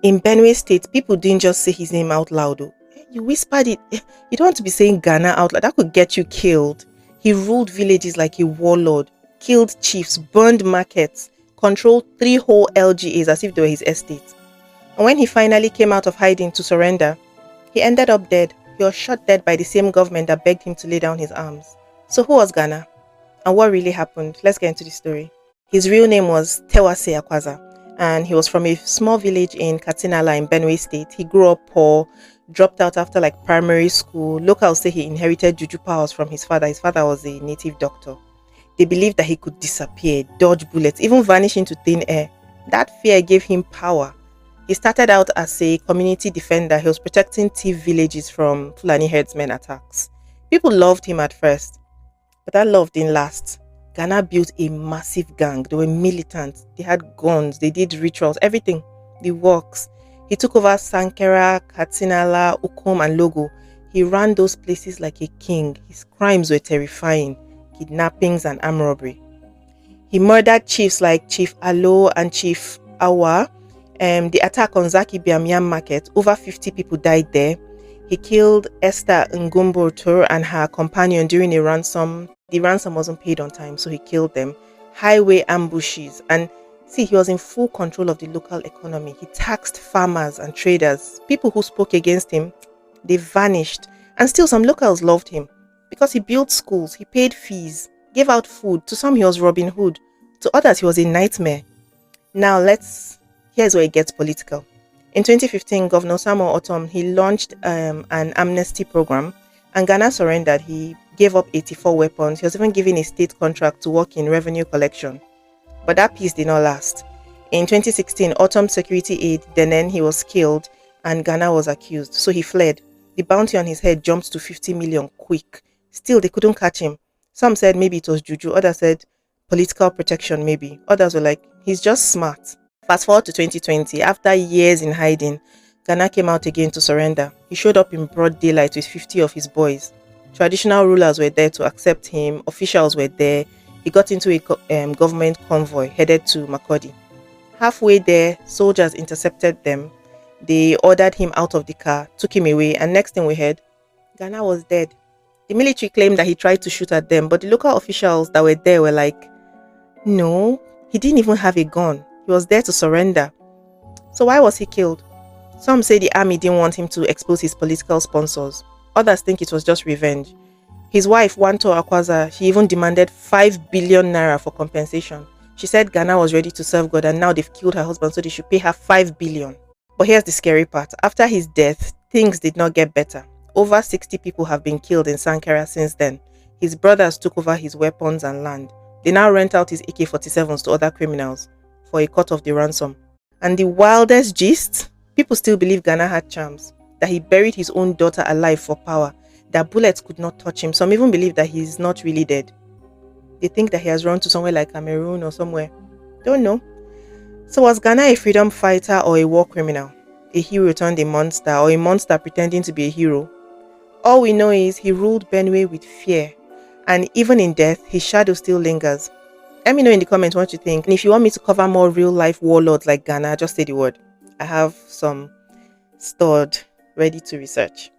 In Benue State, people didn't just say his name out loud. Oh. You whispered it. You don't want to be saying Ghana out loud. That could get you killed. He ruled villages like a warlord, killed chiefs, burned markets, controlled 3 whole LGAs as if they were his estate. And when he finally came out of hiding to surrender, he ended up dead. He was shot dead by the same government that begged him to lay down his arms. So who was Ghana? And what really happened? Let's get into the story. His real name was Tewase Akwaza, and he was from a small village in Katinala in Benue State. He grew up poor, dropped out after like primary school. Locals say he inherited juju powers from his father. His father was a native doctor. They believed that he could disappear, dodge bullets, even vanish into thin air. That fear gave him power. He started out as a community defender. He was protecting thief villages from Fulani herdsmen attacks. People loved him at first, but that love didn't last. Ghana built a massive gang. They were militant. They had guns. They did rituals, everything, the works. He took over Sankera, Katinala, Ukom, and Logo. He ran those places like a king. His crimes were terrifying: kidnappings and armed robbery. He murdered chiefs like Chief Alo and Chief Awa. The attack on Zaki Biamiam market, over 50 people died there. He killed Esther Ngumbotor and her companion during a ransom. The ransom wasn't paid on time, so he killed them. Highway ambushes. And see, he was in full control of the local economy. He taxed farmers and traders. People who spoke against him, they vanished. And still some locals loved him because he built schools, he paid fees, gave out food. To some, he was Robin Hood. To others, he was a nightmare. Now, here's where it gets political. In 2015, Governor Samuel Otom, he launched an amnesty program, and Ghana surrendered. He gave up 84 weapons. He was even given a state contract to work in revenue collection. But that peace did not last. In 2016, Otom's security aide, Denen, he was killed, and Ghana was accused. So he fled. The bounty on his head jumped to 50 million quick. Still, they couldn't catch him. Some said maybe it was juju. Others said political protection maybe. Others were like, he's just smart. Fast forward to 2020, after years in hiding, Ghana came out again to surrender. He showed up in broad daylight with 50 of his boys. Traditional rulers were there to accept him. Officials were there. He got into a government convoy headed to Makurdi. Halfway there, soldiers intercepted them. They ordered him out of the car, took him away, and next thing we heard, Ghana was dead. The military claimed that he tried to shoot at them, but the local officials that were there were like, no, he didn't even have a gun. He was there to surrender. So why was he killed? Some say the army didn't want him to expose his political sponsors. Others think it was just revenge. His wife, Wanto Akwaza, she even demanded 5 billion naira for compensation. She said Ghana was ready to serve God and now they've killed her husband, so they should pay her 5 billion. But here's the scary part. After his death, things did not get better. Over 60 people have been killed in Sankara since then. His brothers took over his weapons and land. They now rent out his AK-47s to other criminals for a cut of the ransom. And the wildest gist, people still believe Ghana had charms, that he buried his own daughter alive for power, that bullets could not touch him. Some even believe that he's not really dead. They think that he has run to somewhere like Cameroon or somewhere. Don't know. So was Ghana a freedom fighter or a war criminal? A hero turned a monster, or a monster pretending to be a hero? All we know is he ruled Benue with fear, and even in death, his shadow still lingers. Let me know in the comments what you think. And if you want me to cover more real-life warlords like Ghana, just say the word. I have some stored, ready to research.